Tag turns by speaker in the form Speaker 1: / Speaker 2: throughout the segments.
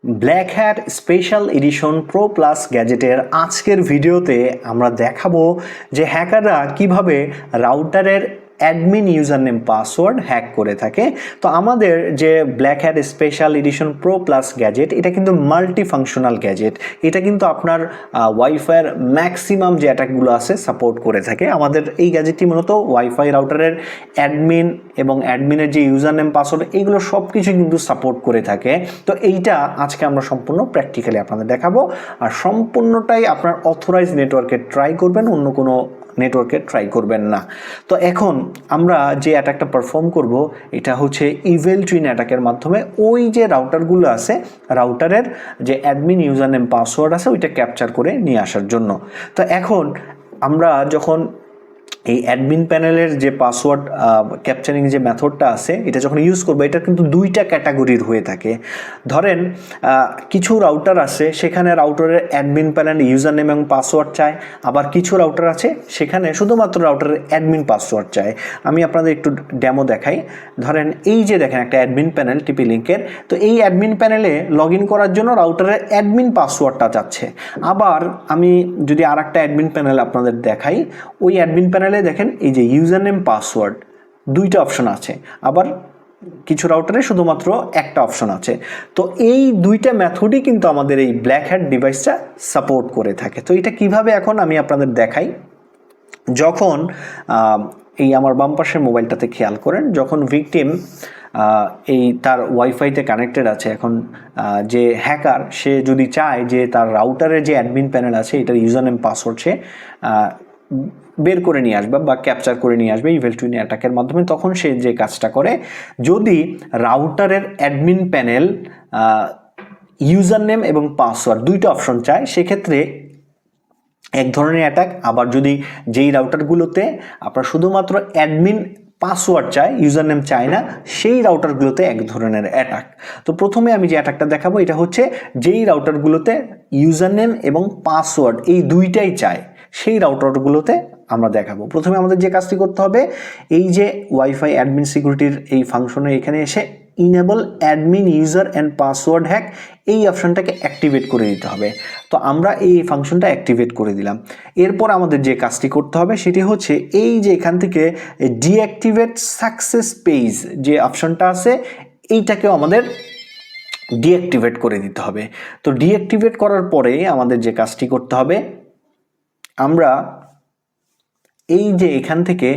Speaker 1: Black hat special edition pro plus গ্যাজেটের আজকের ভিডিওতে আমরা দেখাবো যে হ্যাকাররা কিভাবে রাউটারের admin user name password hack করে থাকে। তো আমাদের যে black hat special edition pro plus gadget এটা কিন্তু মাল্টি ফাংশনাল গ্যাজেট। এটা কিন্তু আপনার ওয়াইফাইয়ের ম্যাক্সিমাম যে অ্যাটাকগুলো আছে সাপোর্ট করে থাকে। আমাদের এই গ্যাজেটটি মূলত ওয়াইফাই রাউটারের অ্যাডমিন এবং অ্যাডমিনের যে ইউজার নেম পাসওয়ার্ড এইগুলো সব কিছু কিন্তু সাপোর্ট করে থাকে। তো এইটা আজকে আমরা সম্পূর্ণ প্র্যাকটিক্যালি আপনাদের দেখাবো, আর সম্পূর্ণটাই আপনার অথরাইজ নেটওয়ার্কে ট্রাই করবেন, অন্য কোনো নেটওয়ার্কে ট্রাই করবেন না। তো এখন আমরা যে অ্যাটাকটা পারফর্ম করব এটা হচ্ছে ইভেল টুইন অ্যাটাকের মাধ্যমে ওই যে রাউটারগুলো আছে রাউটারের যে অ্যাডমিন ইউজার নেম পাসওয়ার্ড আছে ওইটা ক্যাপচার করে নিয়ে আসার জন্য। তো এখন আমরা যখন এই অ্যাডমিন প্যানেলের যে পাসওয়ার্ড ক্যাপচারিং যে মেথডটা আছে এটা যখন ইউজ করবো, এটা কিন্তু দুইটা ক্যাটাগরির হয়ে থাকে। ধরেন কিছু রাউটার আছে সেখানে রাউটারের অ্যাডমিন প্যানেল ইউজার নেম এবং পাসওয়ার্ড চায়, আবার কিছু রাউটার আছে সেখানে শুধুমাত্র রাউটারের অ্যাডমিন পাসওয়ার্ড চায়। আমি আপনাদের একটু ডেমো দেখাই। ধরেন এই যে দেখেন একটা অ্যাডমিন প্যানেল টিপি লিঙ্কের, তো এই অ্যাডমিন প্যানেলে লগ ইন করার জন্য রাউটারের অ্যাডমিন পাসওয়ার্ডটা চাচ্ছে। আবার আমি যদি আর একটা অ্যাডমিন প্যানেল আপনাদের দেখাই, ওই অ্যাডমিন প্যানেলে দেখেন এই যে ইউজার নেম পাসওয়ার্ড দুইটা অপশন আছে, আবার কিছু রাউটারে শুধুমাত্র একটা অপশন আছে। তো এই দুইটা মেথডই কিন্তু আমাদের এই ব্ল্যাক হ্যাট ডিভাইসটা সাপোর্ট করে থাকে। তো এটা কিভাবে এখন আমি আপনাদের দেখাই। যখন এই আমার বাম পাশের মোবাইলটাতে খেয়াল করেন, যখন ভিকটিম এই তার ওয়াইফাইতে কানেক্টেড আছে, এখন যে হ্যাকার সে যদি চায় যে তার রাউটারের যে অ্যাডমিন প্যানেল আছে এটার ইউজার নেম পাসওয়ার্ড সে বের করে নিয়ে আসবে বা ক্যাপচার করে নিয়ে আসবে ইভেল টুইন অ্যাটাকের মাধ্যমে, তখন সে যে কাজটা করে, যদি রাউটারের অ্যাডমিন প্যানেল ইউজার নেম এবং পাসওয়ার্ড দুইটা অপশন চায় সেক্ষেত্রে এক ধরনের অ্যাটাক। আবার যদি যেই রাউটারগুলোতে আপনার শুধুমাত্র অ্যাডমিন পাসওয়ার্ড চায় ইউজার নেম চায় না, সেই রাউটারগুলোতে এক ধরনের অ্যাটাক। তো প্রথমে আমি যে অ্যাটাকটা দেখাবো এটা হচ্ছে যেই রাউটারগুলোতে ইউজার নেম এবং পাসওয়ার্ড এই দুইটাই চায় সেই রাউটারগুলোতে আমরা দেখাবো। প্রথমে আমাদের যে কাজটি করতে হবে, এই যে ওয়াইফাই অ্যাডমিন সিকিউরিটির এই ফাংশনে এখানে এসে enable admin user and password hack এই অপশনটাকে অ্যাক্টিভেট করে দিতে হবে। তো আমরা এই ফাংশনটা অ্যাক্টিভেট করে দিলাম। এরপর আমাদের যে কাজটি করতে হবে সেটি হচ্ছে এই যে এখান থেকে ডিঅ্যাক্টিভেট সাকসেস পেজ যে অপশনটা আছে এইটাকেও আমাদের ডিঅ্যাক্টিভেট করে দিতে হবে। তো ডিঅ্যাক্টিভেট করার পরে আমাদের যে কাজটি করতে হবে, আমরা এই যে এখান থেকে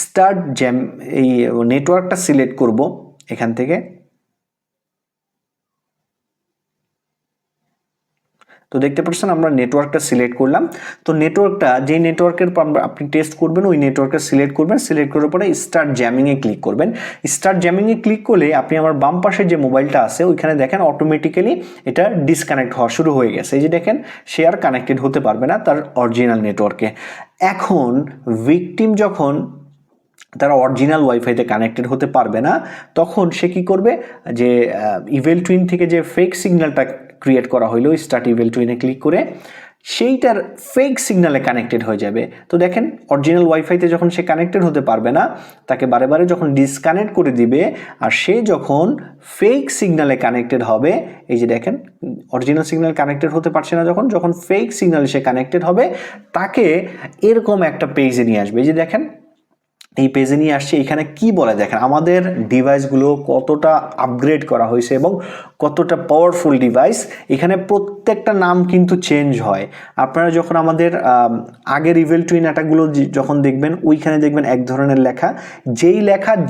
Speaker 1: স্টার্ট জ্যাম এই নেটওয়ার্কটা সিলেক্ট করব। এখান থেকে তো দেখতে পাচ্ছেন আমরা নেটওয়ার্কটা সিলেক্ট করলাম। তো নেটওয়ার্কটা যেই নেটওয়ার্কের আপনি টেস্ট করবেন ওই নেটওয়ার্কটা সিলেক্ট করবেন। সিলেক্ট করার পরে স্টার্ট জ্যামিংয়ে ক্লিক করবেন। স্টার্ট জ্যামিংয়ে ক্লিক করলে আপনি আমার বাম পাশে যে মোবাইলটা আছে ওইখানে দেখেন অটোমেটিক্যালি এটা ডিসকানেক্ট হওয়া শুরু হয়ে গেছে। এই যে দেখেন সে আর কানেক্টেড হতে পারবে না তার অরিজিনাল নেটওয়ার্কে। এখন ভিকটিম যখন তারা অরিজিনাল ওয়াইফাইতে কানেক্টেড হতে পারবে না, তখন সে কি করবে, যে ইভেল টুইন থেকে যে ফেক সিগন্যালটা ক্রিয়েট করা হইলো স্টার্ট ইভেল টুইনে ক্লিক করে, সেইটার ফেক সিগন্যালে কানেক্টেড হয়ে যাবে। তো দেখেন অরিজিনাল ওয়াইফাইতে যখন সে কানেক্টেড হতে পারবে না, তাকে বারে বারে যখন ডিসকানেক্ট করে দিবে, আর সে যখন ফেক সিগন্যালে কানেক্টেড হবে, এই যে দেখেন অরিজিনাল সিগন্যাল কানেক্টেড হতে পারছে না, যখন ফেক সিগন্যালে সে কানেক্টেড হবে তাকে এরকম একটা পেজে নিয়ে আসবে। এই যে দেখেন এই পেজে নিয়ে আসছে। এখানে কি বলে দেখেন আমাদের ডিভাইসগুলো কতটা আপগ্রেড করা হয়েছে এবং কতটা পাওয়ারফুল ডিভাইস। এখানে প্রত্যেকটা নাম কিন্তু চেঞ্জ হয়। আপনারা যখন আমাদের আগের ইভেল টুইন অ্যাটাকগুলো যখন দেখবেন ওইখানে দেখবেন এক ধরনের লেখা,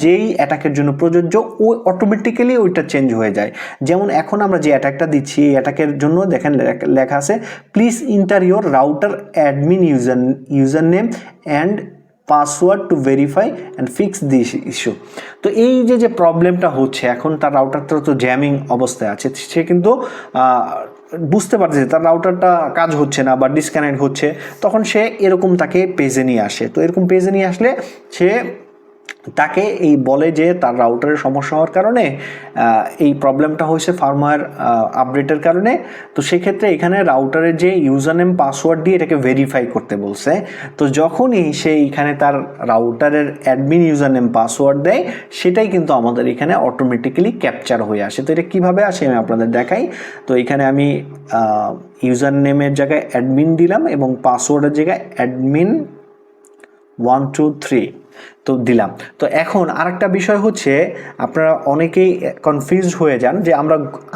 Speaker 1: যেই অ্যাটাকের জন্য প্রযোজ্য ওই অটোমেটিক্যালি ওইটা চেঞ্জ হয়ে যায়। যেমন এখন আমরা যে অ্যাটাকটা দিচ্ছি এই অ্যাটাকের জন্য দেখেন লেখা আছে please inter your router admin user name and password to verify and fix this issue. তো এই যে প্রবলেমটা হচ্ছে, এখন তার রাউটারটা তো জ্যামিং অবস্থায় আছে, সে কিন্তু বুঝতে পারছে তার রাউটারটা কাজ হচ্ছে না বা ডিসকানেক্ট হচ্ছে, তখন সে এরকম তাকে পেজে নিয়ে আসে। তো এরকম পেজে নিয়ে আসলে সে তাকে এই বলে যে তার রাউটারের সমস্যা হওয়ার কারণে এই প্রবলেমটা হয়েছে ফার্মওয়্যার আপডেটের কারণে। তো সেক্ষেত্রে এখানে রাউটারের যে ইউজার নেম পাসওয়ার্ড দিয়ে এটাকে ভেরিফাই করতে বলছে। তো যখনই সে এখানে তার রাউটারের অ্যাডমিন ইউজার নেম পাসওয়ার্ড দেয়, সেটাই কিন্তু আমাদের এখানে অটোমেটিক্যালি ক্যাপচার হয়ে আসে। তো এটা কীভাবে আসে আমি আপনাদের দেখাই। তো এখানে আমি ইউজার নেমের জায়গায় অ্যাডমিন দিলাম এবং পাসওয়ার্ডের জায়গায় অ্যাডমিন 1 2 3 তো দিলাম। তো এখন আরেকটা বিষয় হচ্ছে, আপনারা অনেকেই কনফিউজড হয়ে যান যে আমরা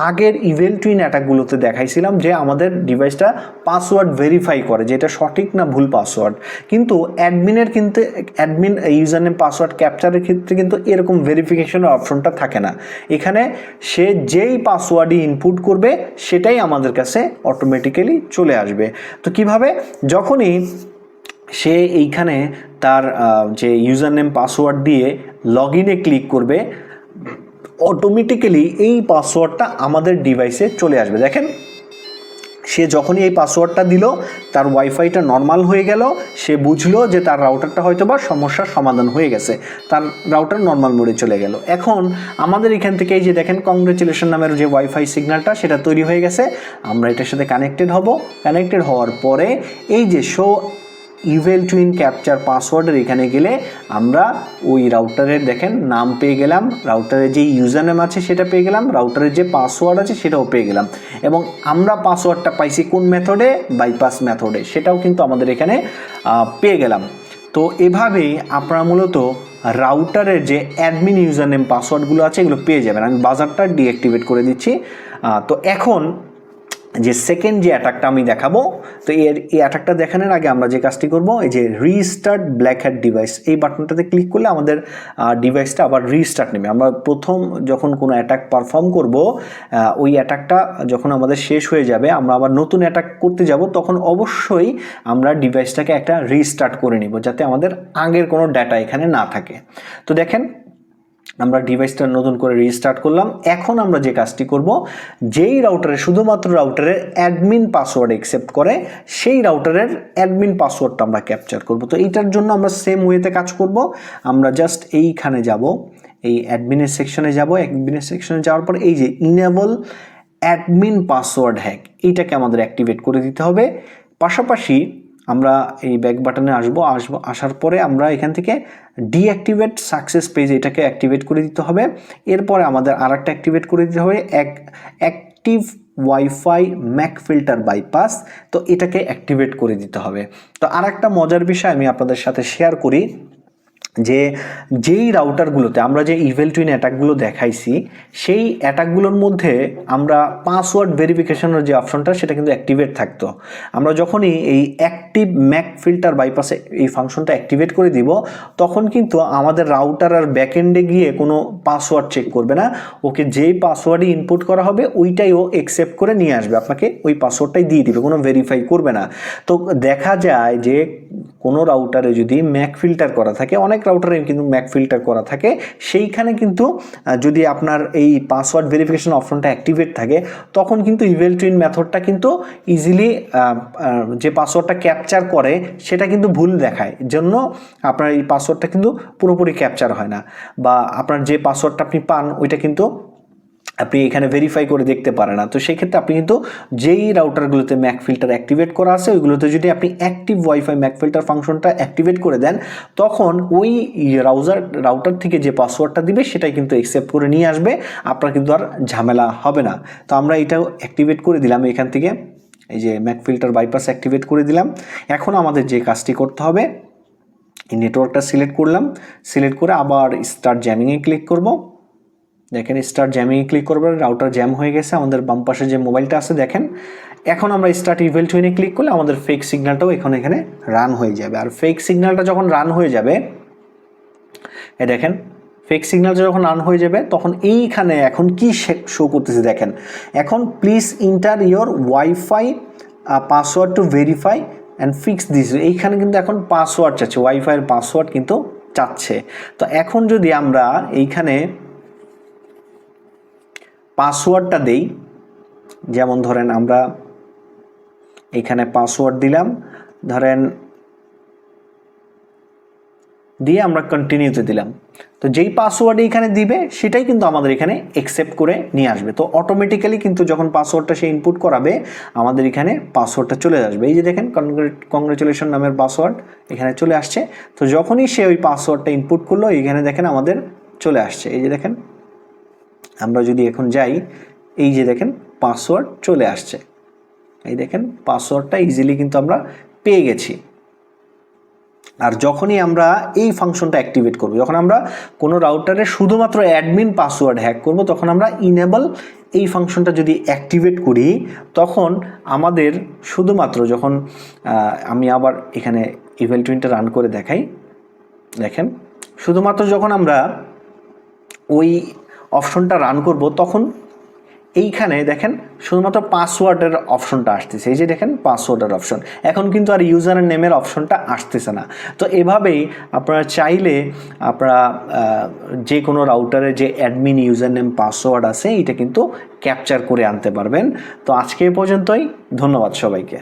Speaker 1: আগের ইভেল টুইন অ্যাটাকগুলোতে দেখাইছিলাম যে আমাদের ডিভাইসটা পাসওয়ার্ড ভেরিফাই করে যে এটা সঠিক না ভুল পাসওয়ার্ড, কিন্তু অ্যাডমিন ইউজার নেম পাসওয়ার্ড ক্যাপচারের ক্ষেত্রে কিন্তু এরকম ভেরিফিকেশনের অপশনটা থাকে না। এখানে সে যেই পাসওয়ার্ডই ইনপুট করবে সেটাই আমাদের কাছে অটোমেটিক্যালি চলে আসবে। তো কিভাবে, যখনই সে এইখানে তার যে ইউজার নেম পাসওয়ার্ড দিয়ে লগ ইনে ক্লিক করবে, অটোমেটিক্যালি এই পাসওয়ার্ডটা আমাদের ডিভাইসে চলে আসবে। দেখেন, সে যখনই এই পাসওয়ার্ডটা দিল তার ওয়াইফাইটা নর্মাল হয়ে গেল, সে বুঝলো যে তার রাউটারটা হয়তো বা সমস্যার সমাধান হয়ে গেছে, তার রাউটার নর্মাল মোডে চলে গেল। এখন আমাদের এখান থেকে এই যে দেখেন কংগ্রেচুলেশন নামের যে ওয়াইফাই সিগন্যালটা সেটা তৈরি হয়ে গেছে, আমরা এটার সাথে কানেক্টেড হব। কানেক্টেড হওয়ার পরে এই যে শো ইভেল টুইন ক্যাপচার পাসওয়ার্ডের এখানে গেলে আমরা ওই রাউটারের দেখেন নাম পেয়ে গেলাম, রাউটারের যে ইউজার নেম আছে সেটা পেয়ে গেলাম, রাউটারের যে পাসওয়ার্ড আছে সেটাও পেয়ে গেলাম, এবং আমরা পাসওয়ার্ডটা পাইছি কোন মেথডে, বাইপাস মেথডে, সেটাও কিন্তু আমাদের এখানে পেয়ে গেলাম। তো এভাবেই আপনারা মূলত রাউটারের যে অ্যাডমিন ইউজার নেম পাসওয়ার্ডগুলো আছে এগুলো পেয়ে যাবেন। আমি বাজারটা ডিঅ্যাক্টিভেট করে দিচ্ছি। তো এখন যে সেকেন্ড যে অ্যাটাকটা আমি দেখাবো, তো এই অ্যাটাকটা দেখানোর আগে আমরা যে কাজটি করব, এই যে রিস্টার্ট ব্ল্যাক হ্যাট ডিভাইস এই বাটনটাতে ক্লিক করলে আমাদের ডিভাইসটা আবার রিস্টার্ট নেবে। আমরা প্রথম যখন কোনো অ্যাটাক পারফর্ম করব, ওই অ্যাটাকটা যখন আমাদের শেষ হয়ে যাবে, আমরা আবার নতুন অ্যাটাক করতে যাব, তখন অবশ্যই আমরা ডিভাইসটাকে একটা রিস্টার্ট করে নিব যাতে আমাদের আগের কোনো ডাটা এখানে না থাকে। তো দেখেন, আমরা ডিভাইসটা নতুন করে রিস্টার্ট করলাম। এখন আমরা যে কাজটি করব, যেই রাউটারে শুধুমাত্র রাউটারের অ্যাডমিন পাসওয়ার্ড অ্যাকসেপ্ট করে সেই রাউটারের অ্যাডমিন পাসওয়ার্ডটা আমরা ক্যাপচার করব। তো এইটার জন্য আমরা সেম ওয়েতে কাজ করব। আমরা জাস্ট এইখানে যাব, এই অ্যাডমিনের সেকশনে যাব। অ্যাডমিনের সেকশনে যাওয়ার পর এই যে ইনেবল অ্যাডমিন পাসওয়ার্ড হ্যাক, এইটাকে আমাদের অ্যাক্টিভেট করে দিতে হবে। পাশাপাশি আমরা এই ব্যাক বাটনে আসার পরে আমরা এখান থেকে ডিঅ্যাক্টিভেট সাকসেস পেজ, এটাকে অ্যাক্টিভেট করে দিতে হবে। এরপরে আমাদের আরেকটা অ্যাক্টিভেট করে দিতে হবে, active wifi Mac filter bypass, তো এটাকে অ্যাক্টিভেট করে দিতে হবে। তো আরেকটা মজার বিষয় আমি আপনাদের সাথে শেয়ার করি, যে যেই রাউটারগুলোতে আমরা যে ইভেল টুইন অ্যাটাকগুলো দেখাইছি, সেই অ্যাটাকগুলোর মধ্যে আমরা পাসওয়ার্ড ভেরিফিকেশনের যে অপশনটা সেটা কিন্তু অ্যাক্টিভেট থাকতো। আমরা যখনই এই অ্যাক্টিভ ম্যাক ফিল্টার বাইপাসে এই ফাংশনটা অ্যাক্টিভেট করে দিব, তখন কিন্তু আমাদের রাউটার আর ব্যাকএন্ডে গিয়ে কোনো পাসওয়ার্ড চেক করবে না, ওকে যেই পাসওয়ার্ডই ইনপুট করা হবে ওইটাই ও অ্যাকসেপ্ট করে নিয়ে আসবে, আপনাকে ওই পাসওয়ার্ডটাই দিয়ে দিবে, কোনো ভেরিফাই করবে না। তো দেখা যায় যে কোনো রাউটারে যদি ম্যাক ফিল্টার করা থাকে, অনেক রাউটারে কিন্তু ম্যাক ফিল্টার করা থাকে, সেইখানে কিন্তু যদি আপনার এই পাসওয়ার্ড ভেরিফিকেশন অপশনটা অ্যাক্টিভেট থাকে, তখন কিন্তু ইভেল টুইন মেথডটা কিন্তু ইজিলি যে পাসওয়ার্ডটা ক্যাপচার করে সেটা কিন্তু ভুল দেখায়, জন্য আপনার এই পাসওয়ার্ডটা কিন্তু পুরোপুরি ক্যাপচার হয় না, বা আপনার যে পাসওয়ার্ডটা আপনি পান ওইটা কিন্তু আপনি এখানে ভেরিফাই করে দেখতে পারেন না। তো সেই ক্ষেত্রে আপনি কিন্তু যেই রাউটারগুলোতে ম্যাক ফিল্টার অ্যাক্টিভেট করা আছে ওইগুলোতে যদি আপনি অ্যাক্টিভ ওয়াইফাই ম্যাক ফিল্টার ফাংশনটা অ্যাক্টিভেট করে দেন, তখন ওই রাউটার থেকে যে পাসওয়ার্ডটা দিবে সেটাই কিন্তু অ্যাকসেপ্ট করে নিয়ে আসবে, আপনার কিন্তু আর ঝামেলা হবে না। তো আমরা এটাও অ্যাক্টিভেট করে দিলাম, এখান থেকে এই যে ম্যাক ফিল্টার বাইপাস অ্যাক্টিভেট করে দিলাম। এখন আমাদের যে কাজটি করতে হবে, এই নেটওয়ার্কটা সিলেক্ট করলাম, সিলেক্ট করে আবার স্টার্ট জ্যামিংয়ে ক্লিক করব। দেখেন স্টার্ট জ্যামিংয়ে ক্লিক করবেন, রাউটার জ্যাম হয়ে গেছে, আমাদের বাম পাশে যে মোবাইলটা আছে দেখেন। এখন আমরা স্টার্ট ইভেল টুইনে ক্লিক করলে আমাদের ফেক সিগন্যালটাও এখানে রান হয়ে যাবে। আর ফেক সিগন্যালটা যখন রান হয়ে যাবে, দেখেন ফেক সিগন্যালটা যখন রান হয়ে যাবে, তখন এইখানে এখন কি শো করতেছে দেখেন, এখন please inter your wifi password to verify and fix this, এইখানে কিন্তু এখন পাসওয়ার্ড চাচ্ছে, ওয়াইফাইয়ের পাসওয়ার্ড কিন্তু চাচ্ছে। তো এখন যদি আমরা এইখানে পাসওয়ার্ডটা দেই, যেমন ধরেন আমরা এখানে পাসওয়ার্ড দিলাম, ধরেন দিয়ে আমরা কন্টিনিউতে দিলাম। তো যেই পাসওয়ার্ড এখানে দিবে সেটাই কিন্তু আমাদের এখানে অ্যাকসেপ্ট করে নিয়ে আসবে। তো অটোমেটিক্যালি কিন্তু যখন পাসওয়ার্ডটা সে ইনপুট করাবে আমাদের এখানে পাসওয়ার্ডটা চলে আসবে। এই যে দেখেন কংগ্রেচুলেশন নামের পাসওয়ার্ড এখানে চলে আসছে। তো যখনই সে ওই পাসওয়ার্ডটা ইনপুট করলো এখানে দেখেন আমাদের চলে আসছে। এই যে দেখেন আমরা যদি এখন যাই, এই যে দেখেন পাসওয়ার্ড চলে আসছে। এই দেখেন পাসওয়ার্ডটা ইজিলি কিন্তু আমরা পেয়ে গেছি। আর যখনই আমরা এই ফাংশনটা অ্যাক্টিভেট করব, যখন আমরা কোনো রাউটারে শুধুমাত্র অ্যাডমিন পাসওয়ার্ড হ্যাক করব, তখন আমরা ইনেবল এই ফাংশনটা যদি অ্যাক্টিভেট করি, তখন আমাদের শুধুমাত্র যখন আমি আবার এখানে ইভেল টুইনটা রান করে দেখাই, দেখেন শুধুমাত্র যখন আমরা ওই অপশনটা রান করব তখন এইখানে দেখেন শুধুমাত্র পাসওয়ার্ডের অপশনটা আসতেছে। এই যে দেখেন পাসওয়ার্ডের অপশন, এখন কিন্তু আর ইউজার নেমের অপশনটা আসতেছে না। তো এভাবেই আপনারা চাইলে আপনারা যে কোনো রাউটারে যে অ্যাডমিন ইউজার নেম পাসওয়ার্ড আছে এটা কিন্তু ক্যাপচার করে আনতে পারবেন। তো আজকে এই পর্যন্তই, ধন্যবাদ সবাইকে।